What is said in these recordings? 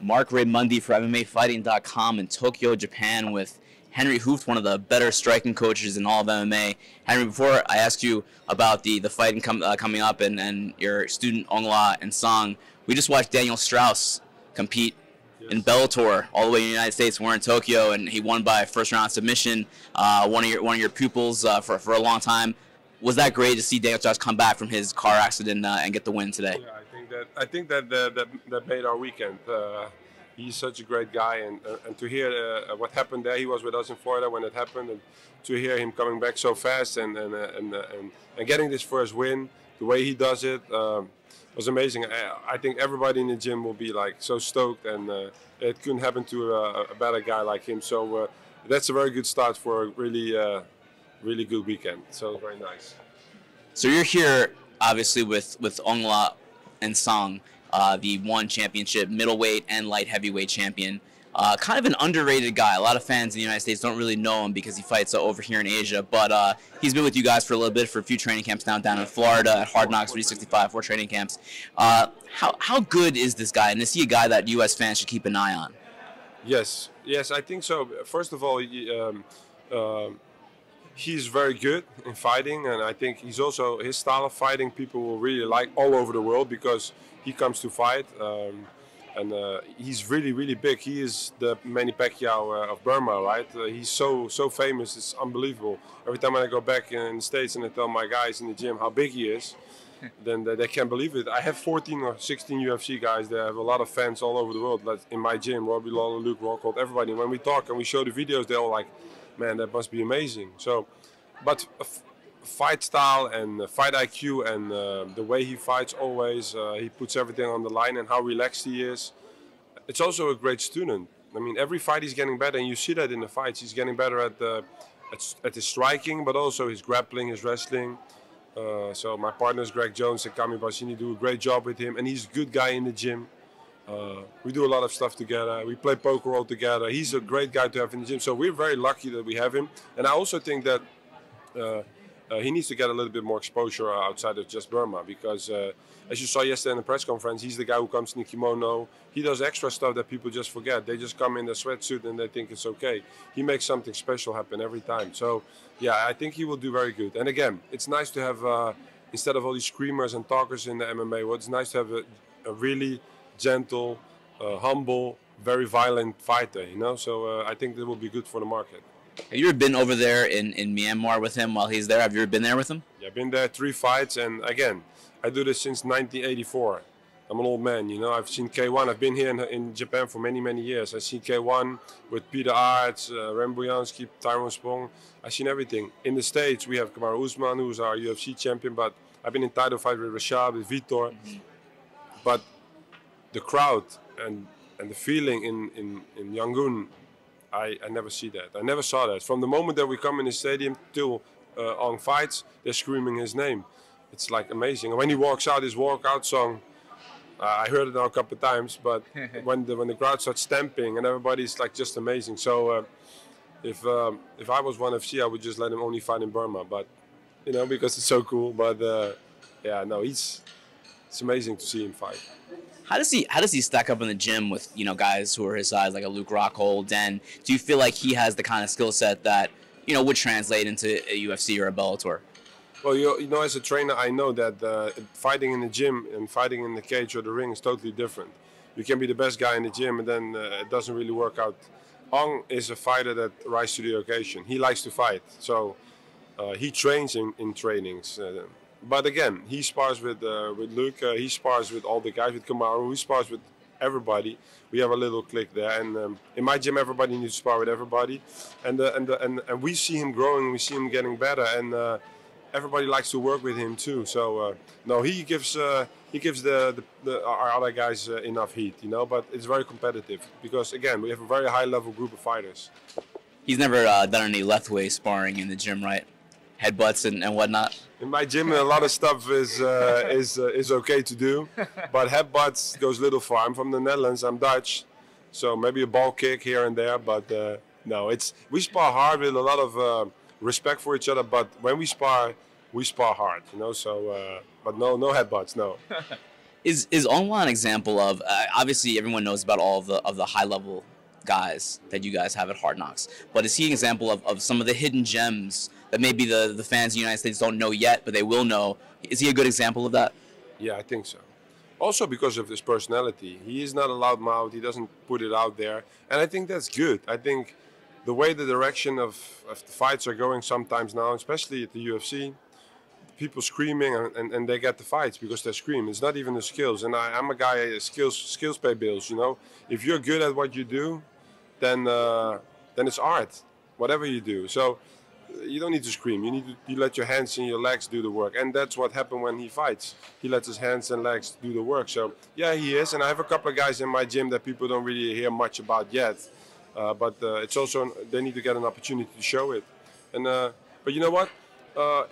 Mark Ray Mundy for MMAfighting.com in Tokyo, Japan, with Henri Hooft, one of the better striking coaches in all of MMA. Henry, before I ask you about the fight coming up and your student Aung La N Sang, we just watched Daniel Straus compete in Bellator all the way in the United States. We're in Tokyo, and he won by first round submission. One of your pupils for a long time. Was that great to see Daniel Straus come back from his car accident and get the win today? Yeah, I think that made our weekend. He's such a great guy, and to hear what happened there, he was with us in Florida when it happened, and to hear him coming back so fast and getting this first win, the way he does it, was amazing. I think everybody in the gym will be like so stoked, and it couldn't happen to a better guy like him. So that's a very good start for a really good weekend. So very nice. So you're here obviously with Aung La N Sang, the one championship middleweight and light heavyweight champion. Kind of an underrated guy. A lot of fans in the United States don't really know him because he fights over here in Asia. But he's been with you guys for a little bit, for a few training camps down in Florida at Hard Knocks 365, 4 training camps. How good is this guy? And is he a guy that U.S. fans should keep an eye on? Yes, I think so. First of all, he's very good in fighting, and I think he's also, his style of fighting people will really like all over the world because he comes to fight. And he's really big. He is the Manny Pacquiao of Burma, right? He's so famous. It's unbelievable. Every time I go back in the States and I tell my guys in the gym how big he is, then they can't believe it. I have 14 or 16 UFC guys. They have a lot of fans all over the world. Like in my gym, Robbie Lawler, Luke Rockhold, everybody. When we talk and we show the videos, they're all like, "Man, that must be amazing." So, but fight style and fight IQ and the way he fights always, he puts everything on the line, and how relaxed he is. It's also a great student. I mean, every fight he's getting better, and you see that in the fights. He's getting better at his striking, but also his grappling, his wrestling. So my partners Greg Jones and Kami Bassini do a great job with him, and he's a good guy in the gym. We do a lot of stuff together. We play poker all together. He's a great guy to have in the gym. So we're very lucky that we have him. And I also think that he needs to get a little bit more exposure outside of just Burma, because as you saw yesterday in the press conference, he's the guy who comes in the kimono. He does extra stuff that people just forget. They just come in the sweatsuit and they think it's okay. He makes something special happen every time. So yeah, I think he will do very good. And again, it's nice to have, instead of all these screamers and talkers in the MMA, it's nice to have a really gentle, humble, very violent fighter, you know? So I think that will be good for the market. Have you ever been over there in Myanmar with him while he's there? Have you ever been there with him? Yeah, I've been there 3 fights, and again, I do this since 1984. I'm an old man, you know. I've seen K1. I've been here in Japan for many years. I've seen K1 with Peter Aerts, Remboyansky, Tyrone Spong. I've seen everything. In the States, we have Kamaru Usman, who's our UFC champion, but I've been in title fight with Rashad, with Vitor. But the crowd and the feeling in Yangon, I never see that. I never saw that. From the moment that we come in the stadium till Aung fights, they're screaming his name. It's like amazing. And when he walks out, his walkout song, I heard it now a couple of times, but when the crowd starts stamping and everybody's like just amazing. So if I was ONE FC, I would just let him only fight in Burma, but you know, because it's so cool. But yeah, no, it's amazing to see him fight. How does he stack up in the gym with, you know, guys who are his size, like a Luke Rockhold? And do you feel like he has the kind of skill set that, you know, would translate into a UFC or a Bellator? Well, you know, as a trainer, I know that fighting in the gym and fighting in the cage or the ring is totally different. You can be the best guy in the gym, and then it doesn't really work out. Aung is a fighter that rises to the occasion. He likes to fight, so he trains in trainings. But again, he spars with Luke. He spars with all the guys, with Kamaru. He spars with everybody. We have a little clique there, and in my gym, everybody needs to spar with everybody. And we see him growing. We see him getting better, and everybody likes to work with him too. So no, he gives our other guys enough heat, you know. But it's very competitive because again, we have a very high level group of fighters. He's never done any left way sparring in the gym, right? Headbutts and whatnot. In my gym, a lot of stuff is okay to do, but headbutts goes a little far. I'm from the Netherlands. I'm Dutch, so maybe a ball kick here and there. But no, we spar hard with a lot of respect for each other. But when we spar hard, you know. So, but no headbutts, no. Is Aung La an example of obviously everyone knows about all of the high level guys that you guys have at Hard Knocks, but is he an example of some of the hidden gems that maybe the fans in the United States don't know yet, but they will know? Is he a good example of that? Yeah, I think so. Also because of his personality. He is not a loud mouth. He doesn't put it out there. And I think that's good. I think the way the direction of the fights are going sometimes now, especially at the UFC, people screaming and they get the fights because they scream. It's not even the skills. And I'm a guy, skills pay bills, you know. If you're good at what you do, then it's art, whatever you do. So you don't need to scream. You let your hands and your legs do the work, and that's what happened when he fights. He lets his hands and legs do the work. So yeah, he is. And I have a couple of guys in my gym that people don't really hear much about yet, but it's also they need to get an opportunity to show it. And but you know what?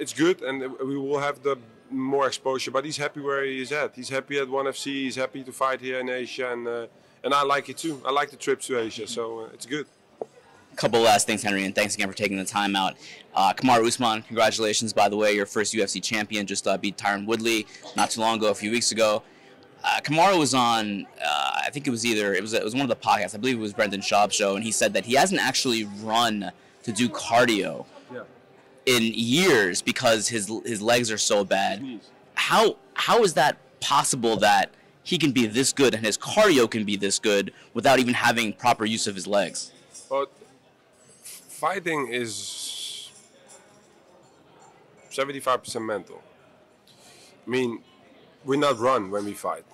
It's good, and we will have the more exposure. But he's happy where he is at. He's happy at ONE FC. He's happy to fight here in Asia, and I like it too. I like the trips to Asia, so it's good. Couple last things, Henri, and thanks again for taking the time out. Kamaru Usman, congratulations, by the way. Your first UFC champion, just beat Tyron Woodley not too long ago, a few weeks ago. Kamaru was on, I think it was one of the podcasts, I believe it was Brendan Schaub's show, and he said that he hasn't actually run to do cardio in years because his legs are so bad. How is that possible that he can be this good and his cardio can be this good without even having proper use of his legs? Well, fighting is 75% mental. I mean, we not run when we fight.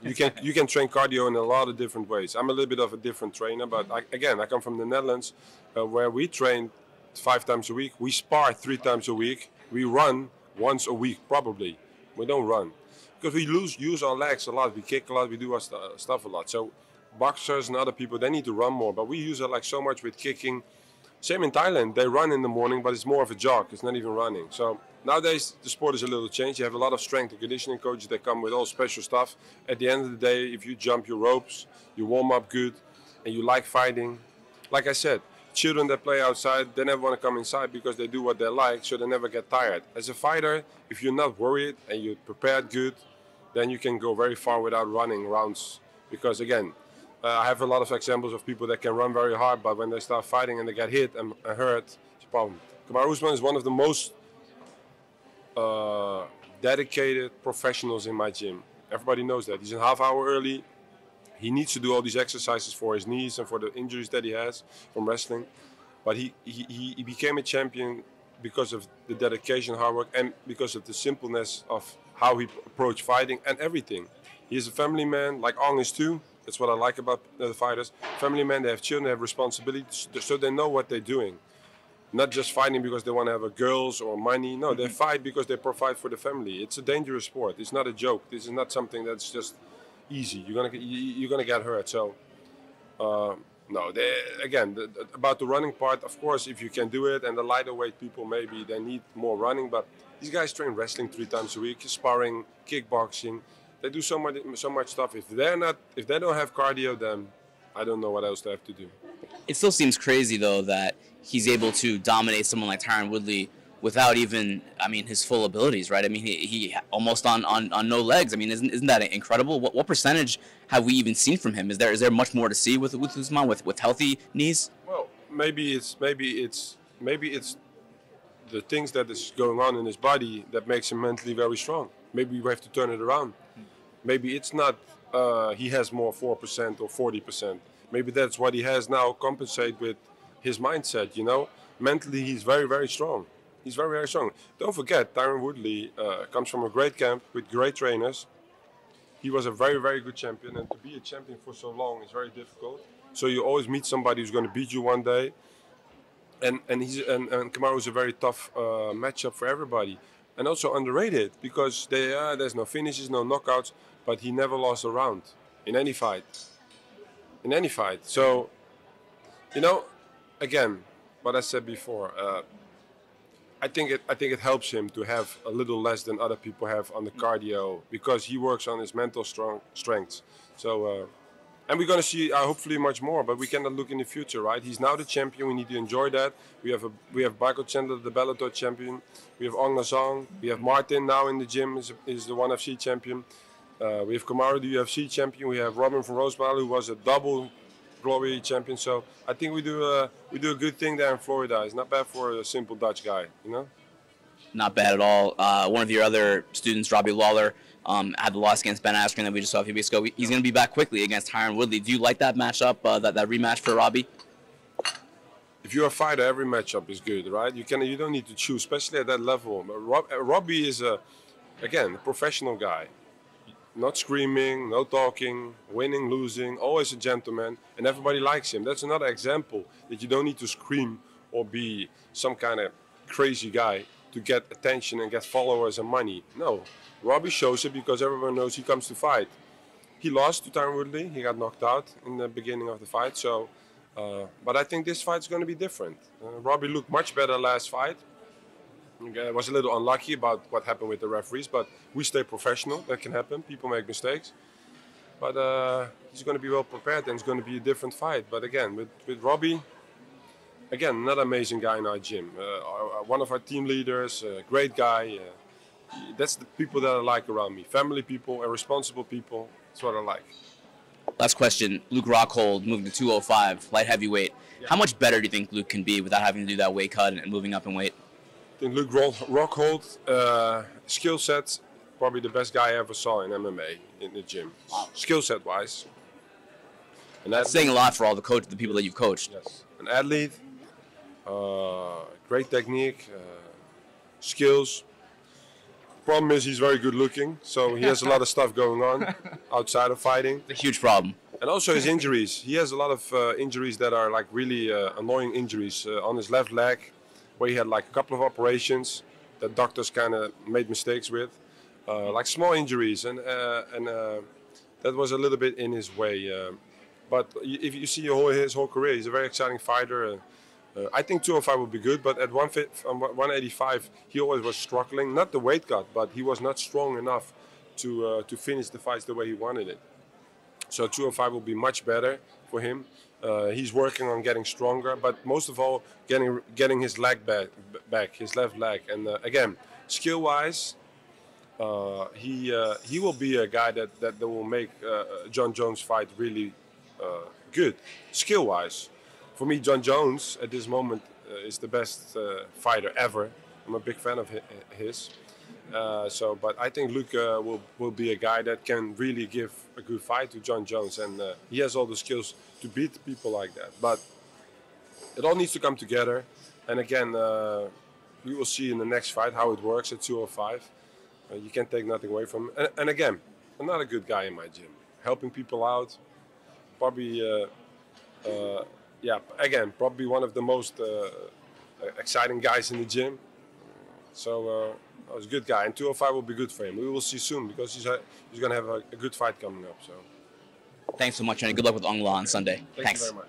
You can train cardio in a lot of different ways. I'm a little bit of a different trainer, but I come from the Netherlands, where we train 5 times a week. We spar 3 times a week. We run once a week, probably. We don't run because we use our legs a lot. We kick a lot. We do our stuff a lot. So boxers and other people, they need to run more, but we use our legs so much with kicking. Same in Thailand, they run in the morning, but it's more of a jog. It's not even running. So nowadays the sport is a little changed. You have a lot of strength and conditioning coaches that come with all special stuff. At the end of the day, if you jump your ropes, you warm up good, and you like fighting, like I said, children that play outside, they never want to come inside because they do what they like, so they never get tired. As a fighter, if you're not worried and you're prepared good, then you can go very far without running rounds. Because again, I have a lot of examples of people that can run very hard, but when they start fighting and they get hit and hurt, it's a problem. Kamaru Usman is one of the most dedicated professionals in my gym. Everybody knows that. He's a half hour early. He needs to do all these exercises for his knees and for the injuries that he has from wrestling. But he became a champion because of the dedication, hard work, and because of the simpleness of how he approached fighting and everything. He is a family man, like Aung is too. That's what I like about the fighters. Family men, they have children, they have responsibilities, so they know what they're doing. Not just fighting because they want to have a girls or money. No, they fight because they provide for the family. It's a dangerous sport. It's not a joke. This is not something that's just easy. You're gonna get hurt. So no. About the running part, of course, if you can do it, and the lighter weight people maybe they need more running. But these guys train wrestling 3 times a week, sparring, kickboxing. They do so much stuff. If they don't have cardio, then I don't know what else they have to do. It still seems crazy though that he's able to dominate someone like Tyron Woodley without even, his full abilities, right? I mean, he almost on no legs. I mean, isn't that incredible? What percentage have we even seen from him? Is there much more to see with Usman with healthy knees? Well, maybe it's the things that is going on in his body that makes him mentally very strong. Maybe we have to turn it around. Maybe it's not he has more 4% or 40%. Maybe that's what he has now. Compensate with his mindset. You know, mentally he's very, very strong. He's very, very strong. Don't forget, Tyron Woodley comes from a great camp with great trainers. He was a very, very good champion, and to be a champion for so long is very difficult. So you always meet somebody who's going to beat you one day. And Kamaru is a very tough matchup for everybody, and also underrated because there's no finishes, no knockouts, but he never lost a round in any fight. So, again, what I said before. I think it helps him to have a little less than other people have on the cardio because he works on his mental strengths. So, and we're going to see hopefully much more, but we cannot look in the future, right? He's now the champion. We need to enjoy that. We have Michael Chandler, the Bellator champion. We have Aung La N Sang. We have Martin now in the gym is the ONE FC champion. We have Kamaru, the UFC champion. We have Robin from Rosemary, who was a double glory champion. So I think we do a good thing there in Florida. It's not bad for a simple Dutch guy, you know. Not bad at all. One of your other students, Robbie Lawler, had the loss against Ben Askren that we just saw a few weeks ago. He's going to be back quickly against Tyron Woodley. Do you like that matchup, that rematch for Robbie? If you're a fighter, every matchup is good, right? You don't need to choose, especially at that level. Robbie is again, a professional guy. Not screaming, no talking, winning, losing, always a gentleman, and everybody likes him. That's another example that you don't need to scream or be some kind of crazy guy to get attention and get followers and money. No, Robbie shows it because everyone knows he comes to fight. He lost to Tyron Woodley. He got knocked out in the beginning of the fight. So, but I think this fight's going to be different. Robbie looked much better last fight. Was a little unlucky about what happened with the referees, but we stay professional. That can happen. People make mistakes. But he's going to be well prepared and it's going to be a different fight. But again, with Robbie, again, another amazing guy in our gym. One of our team leaders, great guy. That's the people that I like around me. Family people and responsible people. That's what I like. Last question. Luke Rockhold moving to 205, light heavyweight. Yeah. How much better do you think Luke can be without having to do that weight cut and moving up in weight? I think Luke Rockhold, skill set, probably the best guy I ever saw in MMA in the gym. Skill set wise. And that's saying a lot for all the people that you've coached. Yes. An athlete, great technique, skills. Problem is he's very good looking, so he has a lot of stuff going on outside of fighting. It's a huge problem. And also his injuries. He has a lot of injuries that are like really annoying injuries on his left leg, where he had like a couple of operations that doctors kind of made mistakes with, like small injuries, and that was a little bit in his way. But if you see his whole career, he's a very exciting fighter. I think 205 would be good, but at 185, he always was struggling. Not the weight cut, but he was not strong enough to finish the fights the way he wanted it. So 205 will be much better for him. He's working on getting stronger, but most of all, getting his leg back, his left leg. And again, skill-wise, he will be a guy that will make John Jones' fight really good, skill-wise. For me, John Jones at this moment is the best fighter ever. I'm a big fan of his. But I think Luke will be a guy that can really give a good fight to John Jones, and he has all the skills to beat people like that. But it all needs to come together. And again, we will see in the next fight how it works at 205. You can't take nothing away from him. And again, another good guy in my gym, helping people out. Probably, probably one of the most exciting guys in the gym. So he's a good guy, and 205 will be good for him. We will see soon because he's going to have a good fight coming up. So, thanks so much, and good luck with Aung La on Sunday. Thanks. You very much.